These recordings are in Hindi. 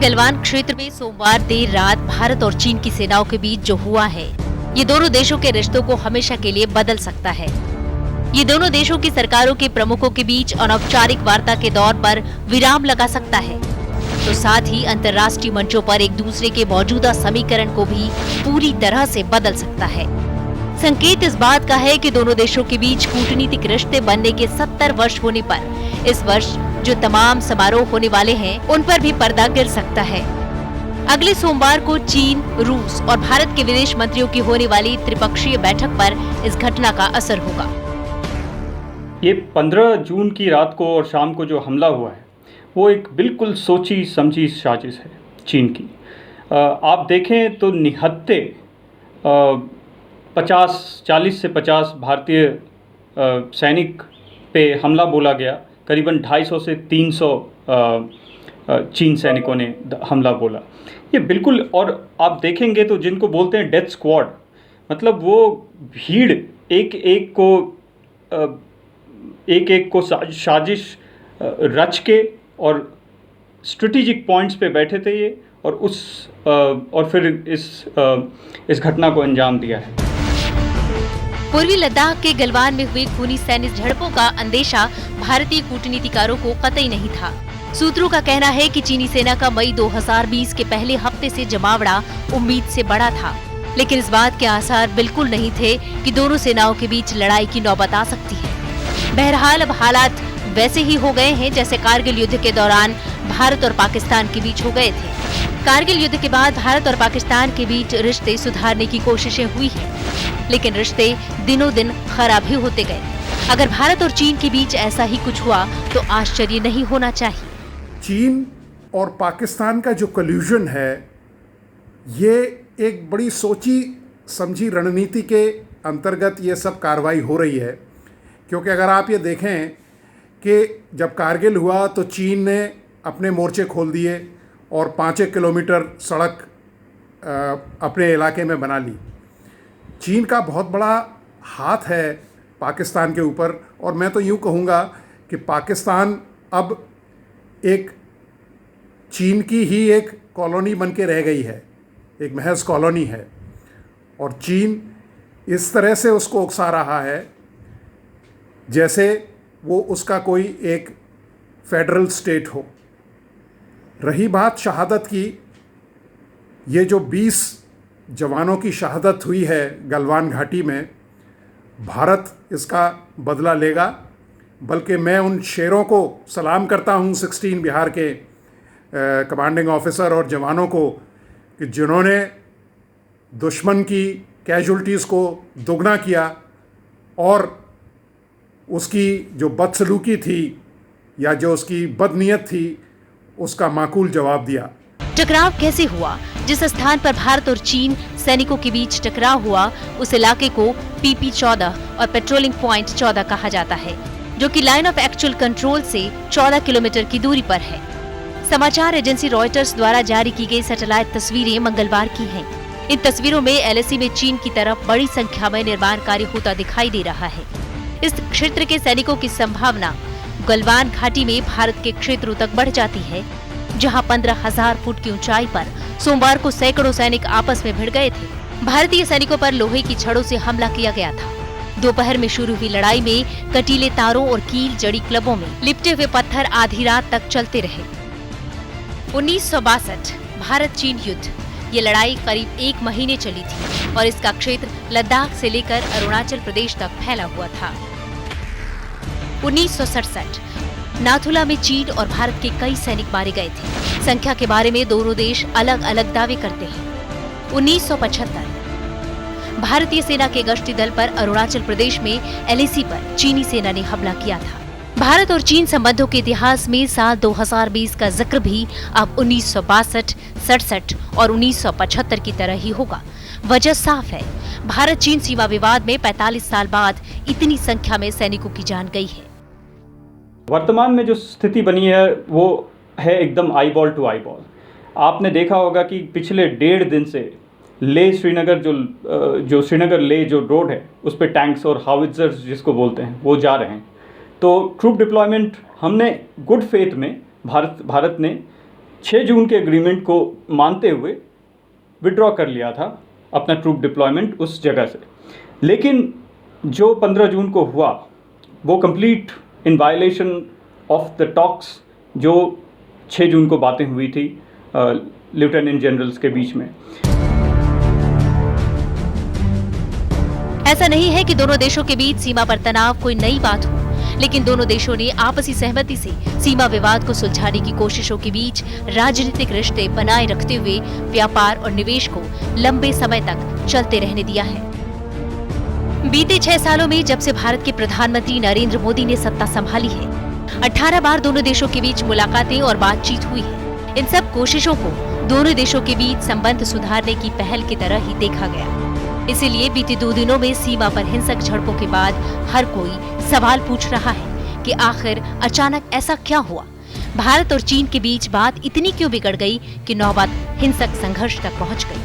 गलवान क्षेत्र में सोमवार देर रात भारत और चीन की सेनाओं के बीच जो हुआ है, ये दोनों देशों के रिश्तों को हमेशा के लिए बदल सकता है। ये दोनों देशों की सरकारों के प्रमुखों के बीच अनौपचारिक वार्ता के दौर पर विराम लगा सकता है, तो साथ ही अंतर्राष्ट्रीय मंचों पर एक दूसरे के मौजूदा समीकरण को भी पूरी तरह से बदल सकता है। संकेत इस बात का है कि दोनों देशों के बीच कूटनीतिक रिश्ते बनने के 70 वर्ष होने पर इस वर्ष जो तमाम समारोह होने वाले हैं, उन पर भी पर्दा गिर सकता है। अगले सोमवार को चीन, रूस और भारत के विदेश मंत्रियों की होने वाली त्रिपक्षीय बैठक पर इस घटना का असर होगा। ये 15 जून की रात को और शाम को जो हमला हुआ है, वो एक बिल्कुल सोची समझी साजिश है चीन की। आप देखें तो निहत्ते 40 से 50 भारतीय सैनिक पे हमला बोला गया। करीबन 250 से 300 चीन सैनिकों ने हमला बोला। ये बिल्कुल, और आप देखेंगे तो जिनको बोलते हैं डेथ स्क्वाड, मतलब वो भीड़ एक एक को साजिश रच के और स्ट्रेटेजिक पॉइंट्स पे बैठे थे ये, और फिर इस घटना को अंजाम दिया है। पूर्वी लद्दाख के गलवान में हुई खूनी सैन्य झड़पों का अंदेशा भारतीय कूटनीतिकारों को कतई नहीं था। सूत्रों का कहना है कि चीनी सेना का मई 2020 के पहले हफ्ते से जमावड़ा उम्मीद से बड़ा था, लेकिन इस बात के आसार बिल्कुल नहीं थे कि दोनों सेनाओं के बीच लड़ाई की नौबत आ सकती है। बहरहाल अब हालात वैसे ही हो गए हैं जैसे कारगिल युद्ध के दौरान भारत और पाकिस्तान के बीच हो गए थे। कारगिल युद्ध के बाद भारत और पाकिस्तान के बीच रिश्ते सुधारने की कोशिशें हुई हैं, लेकिन रिश्ते दिनों दिन खराब ही होते गए। अगर भारत और चीन के बीच ऐसा ही कुछ हुआ तो आश्चर्य नहीं होना चाहिए। चीन और पाकिस्तान का जो कल्यूजन है, ये एक बड़ी सोची समझी रणनीति के अंतर्गत ये सब कार्रवाई हो रही है। क्योंकि अगर आप ये देखें कि जब कारगिल हुआ तो चीन ने अपने मोर्चे खोल दिए और 5 किलोमीटर सड़क अपने इलाके में बना ली। चीन का बहुत बड़ा हाथ है पाकिस्तान के ऊपर, और मैं तो यूँ कहूँगा कि पाकिस्तान अब एक चीन की ही एक कॉलोनी बन के रह गई है, एक महज कॉलोनी है, और चीन इस तरह से उसको उकसा रहा है जैसे वो उसका कोई एक फेडरल स्टेट हो। रही बात शहादत की, ये जो 20 जवानों की शहादत हुई है गलवान घाटी में, भारत इसका बदला लेगा। बल्कि मैं उन शेरों को सलाम करता हूँ 16 बिहार के कमांडिंग ऑफिसर और जवानों को कि जिन्होंने दुश्मन की कैजुअल्टीज़ को दोगुना किया और उसकी जो बदसलूकी थी या जो उसकी बदनीयत थी, उसका माकूल जवाब दिया। टकराव कैसे हुआ? जिस स्थान पर भारत और चीन सैनिकों के बीच टकराव हुआ, उस इलाके को PP 14 और पेट्रोलिंग पॉइंट 14 कहा जाता है, जो कि लाइन ऑफ एक्चुअल कंट्रोल से 14 किलोमीटर की दूरी पर है। समाचार एजेंसी रॉयटर्स द्वारा जारी की गई सैटेलाइट तस्वीरें मंगलवार की हैं। इन तस्वीरों में LAC में चीन की तरफ बड़ी संख्या में निर्माण कार्य होता दिखाई दे रहा है। इस क्षेत्र के सैनिकों की संभावना गलवान घाटी में भारत के क्षेत्रों तक बढ़ जाती है, जहां 15,000 फुट की ऊंचाई पर सोमवार को सैकड़ों सैनिक आपस में भिड़ गए थे। भारतीय सैनिकों पर लोहे की छड़ों से हमला किया गया था। दोपहर में शुरू हुई लड़ाई में कटीले तारों और कील जड़ी क्लबों में लिपटे हुए पत्थर आधी रात तक चलते रहे। 1962 भारत चीन युद्ध, ये लड़ाई करीब 1 महीने चली थी और इसका क्षेत्र लद्दाख से लेकर अरुणाचल प्रदेश तक फैला हुआ था। 1967 नाथुला में चीन और भारत के कई सैनिक मारे गए थे। संख्या के बारे में दोनों देश अलग अलग दावे करते हैं। 1975 भारतीय सेना के गश्ती दल पर अरुणाचल प्रदेश में LAC पर चीनी सेना ने हमला किया था। भारत और चीन संबंधों के इतिहास में साल 2020 का जिक्र भी अब 1962, 67 और 1975 की तरह ही होगा। वजह साफ है, भारत चीन सीमा विवाद में 45 साल बाद इतनी संख्या में सैनिकों की जान गई है। वर्तमान में जो स्थिति बनी है वो है एकदम आईबॉल टू आईबॉल। आपने देखा होगा कि पिछले 1.5 दिन से ले श्रीनगर जो श्रीनगर ले जो रोड है, उस पर टैंक्स और हाविट्जर्स जिसको बोलते हैं वो जा रहे हैं। तो ट्रूप डिप्लॉयमेंट हमने गुड फेथ में भारत ने 6 जून के एग्रीमेंट को मानते हुए विड्रॉ कर लिया था अपना ट्रूप डिप्लॉयमेंट उस जगह से। लेकिन जो 15 जून को हुआ वो complete in violation of the talks जो 6 जून को बातें हुई थी लेफ्टिनेंट जनरल्स के बीच में। ऐसा नहीं है कि दोनों देशों के बीच सीमा पर तनाव कोई नई बात हो, लेकिन दोनों देशों ने आपसी सहमति से सीमा विवाद को सुलझाने की कोशिशों के बीच राजनीतिक रिश्ते बनाए रखते हुए व्यापार और निवेश को लंबे समय तक चलते रहने दिया है। बीते 6 सालों में जब से भारत के प्रधानमंत्री नरेंद्र मोदी ने सत्ता संभाली है, 18 बार दोनों देशों के बीच मुलाकातें और बातचीत हुई है। इन सब कोशिशों को दोनों देशों के बीच संबंध सुधारने की पहल की तरह ही देखा गया। इसीलिए बीते 2 दिनों में सीमा पर हिंसक झड़पों के बाद हर कोई सवाल पूछ रहा है कि आखिर अचानक ऐसा क्या हुआ? भारत और चीन के बीच बात इतनी क्यों बिगड़ गई कि नौबत हिंसक संघर्ष तक पहुंच गई?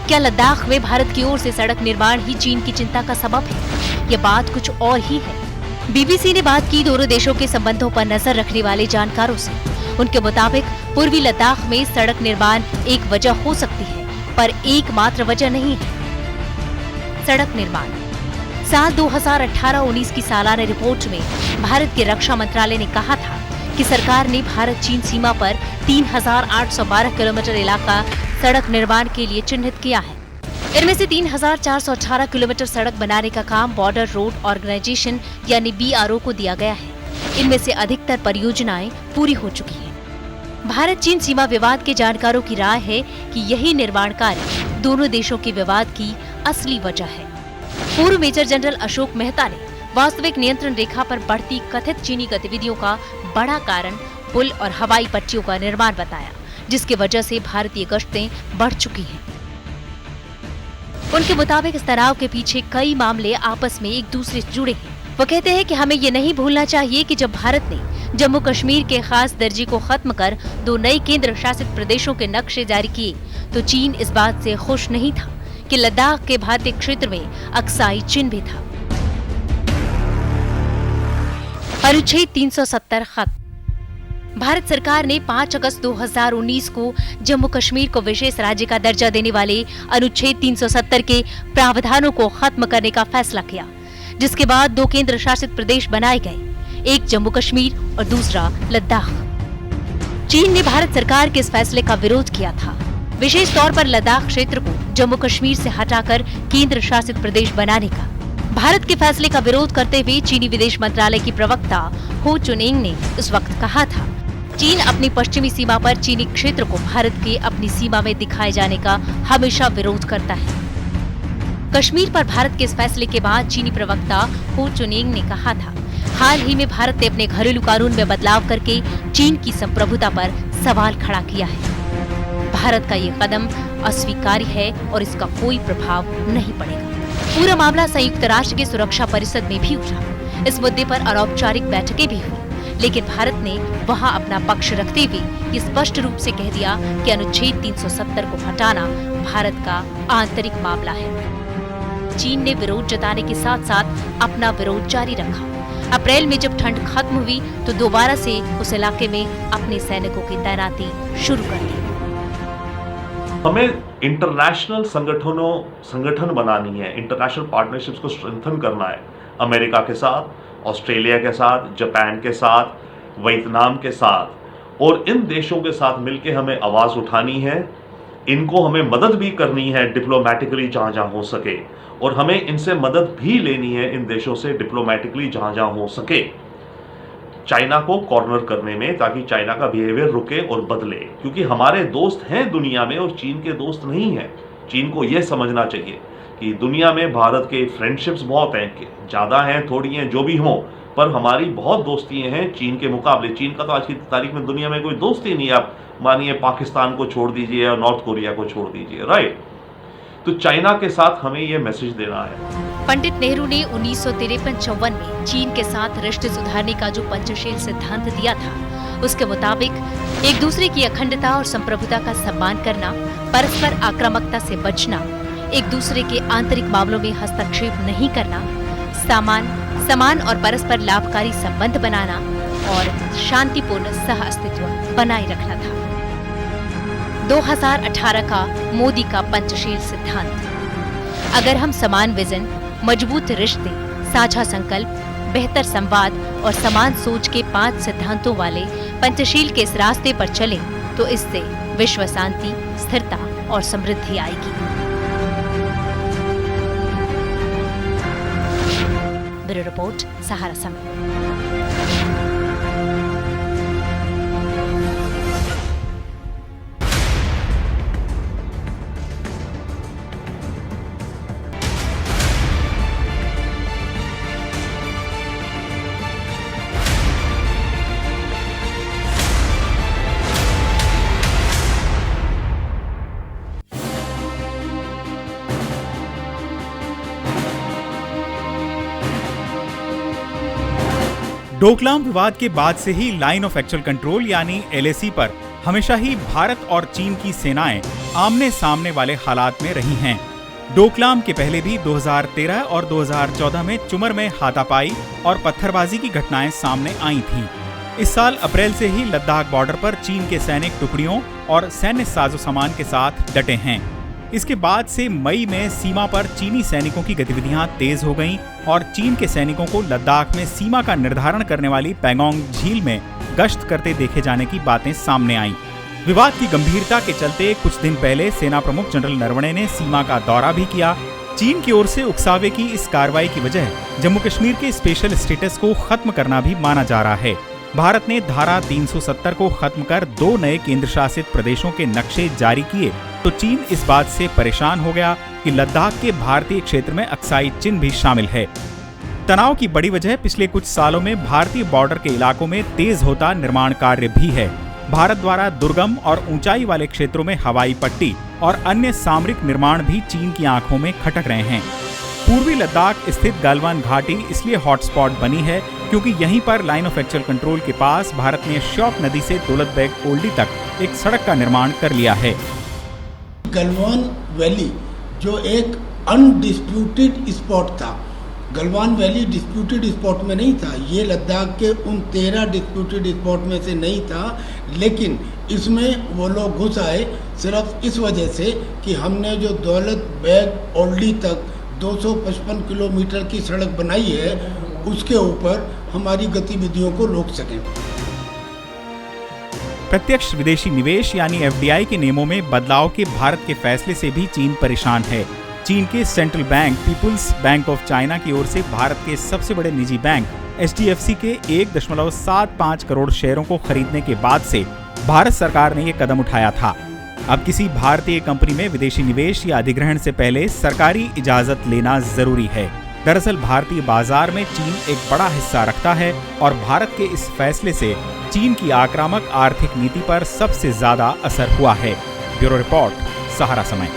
क्या लद्दाख में भारत की ओर से सड़क निर्माण ही चीन की चिंता का सबब है? यह बात कुछ और ही है। बीबीसी ने बात की दोनों देशों के संबंधों पर नजर रखने वाले जानकारों से। उनके मुताबिक पूर्वी लद्दाख में सड़क निर्माण एक वजह हो सकती है, पर एकमात्र वजह नहीं है। सड़क निर्माण साल 2018-19 की सालाना रिपोर्ट में भारत के रक्षा मंत्रालय ने कहा था कि सरकार ने भारत चीन सीमा पर 3,812 किलोमीटर इलाका सड़क निर्माण के लिए चिन्हित किया है। इनमें से 3,418 किलोमीटर सड़क बनाने का काम बॉर्डर रोड ऑर्गेनाइजेशन यानी BRO को दिया गया है। इनमें से अधिकतर परियोजनाएं पूरी हो चुकी हैं। भारत चीन सीमा विवाद के जानकारों की राय है कि यही निर्माण कार्य दोनों देशों के विवाद की असली वजह है। पूर्व मेजर जनरल अशोक मेहता ने वास्तविक नियंत्रण रेखा पर बढ़ती कथित चीनी गतिविधियों का बड़ा कारण पुल और हवाई पट्टियों का निर्माण बताया, जिसकी वजह से भारतीय गश्तें बढ़ चुकी हैं। उनके मुताबिक इस तनाव के पीछे कई मामले आपस में एक दूसरे से जुड़े हैं। वो कहते हैं कि हमें ये नहीं भूलना चाहिए कि जब भारत ने जम्मू कश्मीर के खास दर्जे को खत्म कर 2 नए केंद्र शासित प्रदेशों के नक्शे जारी किए, तो चीन इस बात से खुश नहीं था कि लद्दाख के भारतीय क्षेत्र में अक्साई चिन्ह भी था। अनुच्छेद 370 खत्म। भारत सरकार ने 5 अगस्त 2019 को जम्मू कश्मीर को विशेष राज्य का दर्जा देने वाले अनुच्छेद 370 के प्रावधानों को खत्म करने का फैसला किया, जिसके बाद 2 केंद्र शासित प्रदेश बनाए गए, एक जम्मू कश्मीर और दूसरा लद्दाख। चीन ने भारत सरकार के इस फैसले का विरोध किया था, विशेष तौर पर लद्दाख क्षेत्र को जम्मू कश्मीर से हटाकर केंद्र शासित प्रदेश बनाने का। भारत के फैसले का विरोध करते हुए चीनी विदेश मंत्रालय की प्रवक्ता हो चुनिंग ने उस वक्त कहा था, चीन अपनी पश्चिमी सीमा पर चीनी क्षेत्र को भारत के अपनी सीमा में दिखाए जाने का हमेशा विरोध करता है। कश्मीर पर भारत के इस फैसले के बाद चीनी प्रवक्ता हो चुनिंग ने कहा था, हाल ही में भारत ने अपने घरेलू कानून में बदलाव करके चीन की संप्रभुता पर सवाल खड़ा किया है। भारत का ये कदम अस्वीकार्य है और इसका कोई प्रभाव नहीं पड़ेगा। पूरा मामला संयुक्त राष्ट्र के सुरक्षा परिषद में भी उठा। इस मुद्दे पर अनौपचारिक बैठकें भी हुई, लेकिन भारत ने वहां अपना पक्ष रखते हुए ये स्पष्ट रूप से कह दिया कि अनुच्छेद 370 को हटाना भारत का आंतरिक मामला है। चीन ने विरोध जताने के साथ साथ अपना विरोध जारी रखा। अप्रैल में जब ठंड खत्म हुई तो दोबारा से उस इलाके में अपने सैनिकों की तैनाती शुरू कर दी। हमें इंटरनेशनल संगठन बनानी है, इंटरनेशनल पार्टनरशिप्स को स्ट्रेंथन करना है, अमेरिका के साथ, ऑस्ट्रेलिया के साथ, जापान के साथ, वियतनाम के साथ, और इन देशों के साथ मिलकर हमें आवाज़ उठानी है। इनको हमें मदद भी करनी है डिप्लोमेटिकली जहाँ जहाँ हो सके, और हमें इनसे मदद भी लेनी है इन देशों से डिप्लोमेटिकली जहाँ जहाँ हो सके, चाइना को कॉर्नर करने में, ताकि चाइना का बिहेवियर रुके और बदले, क्योंकि हमारे दोस्त हैं दुनिया में और चीन के दोस्त नहीं हैं। चीन को यह समझना चाहिए कि दुनिया में भारत के फ्रेंडशिप्स बहुत हैं, ज़्यादा हैं थोड़ी हैं जो भी हों, पर हमारी बहुत दोस्तियाँ हैं चीन के मुकाबले। चीन का तो आज की तारीख में दुनिया में कोई दोस्ती नहीं है। आप मानिए पाकिस्तान को छोड़ दीजिए और नॉर्थ कोरिया को छोड़ दीजिए, राइट। तो चाइना के साथ हमें यह मैसेज देना है। पंडित नेहरू ने 1953-54 में चीन के साथ रिश्ते सुधारने का जो पंचशील सिद्धांत दिया था, उसके मुताबिक एक दूसरे की अखंडता और संप्रभुता का सम्मान करना, परस्पर आक्रामकता से बचना, एक दूसरे के आंतरिक मामलों में हस्तक्षेप नहीं करना, समान और परस्पर लाभकारी संबंध बनाना और शांतिपूर्ण सह अस्तित्व बनाए रखना था। 2018 का मोदी का पंचशील सिद्धांत। अगर हम समान विजन, मजबूत रिश्ते, साझा संकल्प, बेहतर संवाद और समान सोच के 5 सिद्धांतों वाले पंचशील के इस रास्ते पर चलें तो इससे विश्व शांति, स्थिरता और समृद्धि आएगी। ब्यूरो रिपोर्ट, सहारा समय। डोकलाम विवाद के बाद से ही लाइन ऑफ एक्चुअल कंट्रोल यानी LAC पर हमेशा ही भारत और चीन की सेनाएं आमने सामने वाले हालात में रही हैं। डोकलाम के पहले भी 2013 और 2014 में चुमर में हाथापाई और पत्थरबाजी की घटनाएं सामने आई थीं। इस साल अप्रैल से ही लद्दाख बॉर्डर पर चीन के सैनिक टुकड़ियों और सैन्य साजो सामान के साथ डटे हैं। इसके बाद से मई में सीमा पर चीनी सैनिकों की गतिविधियां तेज हो गईं और चीन के सैनिकों को लद्दाख में सीमा का निर्धारण करने वाली पैंगोंग झील में गश्त करते देखे जाने की बातें सामने आईं। विवाद की गंभीरता के चलते कुछ दिन पहले सेना प्रमुख जनरल नरवणे ने सीमा का दौरा भी किया। चीन की ओर से उकसावे की इस कार्रवाई की वजह जम्मू कश्मीर के स्पेशल स्टेटस को खत्म करना भी माना जा रहा है। भारत ने धारा 370 को खत्म कर 2 नए केंद्र शासित प्रदेशों के नक्शे जारी किए तो चीन इस बात से परेशान हो गया कि लद्दाख के भारतीय क्षेत्र में अक्साई चिन्ह भी शामिल है। तनाव की बड़ी वजह पिछले कुछ सालों में भारतीय बॉर्डर के इलाकों में तेज होता निर्माण कार्य भी है। भारत द्वारा दुर्गम और ऊंचाई वाले क्षेत्रों में हवाई पट्टी और अन्य सामरिक निर्माण भी चीन की आंखों में खटक रहे हैं। पूर्वी लद्दाख स्थित गलवान घाटी इसलिए हॉटस्पॉट बनी है क्योंकि यहीं पर लाइन ऑफ एक्चुअल कंट्रोल के पास भारत ने श्योक नदी से दौलत बेग ओल्डी तक एक सड़क का निर्माण कर लिया है। गलवान वैली जो एक अनडिस्प्यूटेड स्पॉट था, गलवान वैली डिस्प्यूटेड स्पॉट में नहीं था, ये लद्दाख के उन 13 डिस्प्यूटेड स्पॉट में से नहीं था, लेकिन इसमें वो लोग घुस आए सिर्फ इस वजह से कि हमने जो दौलत बेग ओल्डी तक 255 किलोमीटर की सड़क बनाई है उसके ऊपर हमारी गतिविधियों को रोक सकें। प्रत्यक्ष विदेशी निवेश यानी FDI के नियमों में बदलाव के भारत के फैसले से भी चीन परेशान है। चीन के central bank people's bank of China की ओर से भारत के सबसे बड़े निजी बैंक HDFC के 1.75 करोड़ शेयरों को खरीदने के बाद से भारत सरकार ने ये कदम उठाया था। अब किसी भारतीय कंपनी में विदेशी निवेश या अधिग्रहण से पहले सरकारी इजाजत लेना जरूरी है। दरअसल भारतीय बाजार में चीन एक बड़ा हिस्सा रखता है और भारत के इस फैसले से चीन की आक्रामक आर्थिक नीति पर सबसे ज्यादा असर हुआ है। ब्यूरो रिपोर्ट, सहारा समय।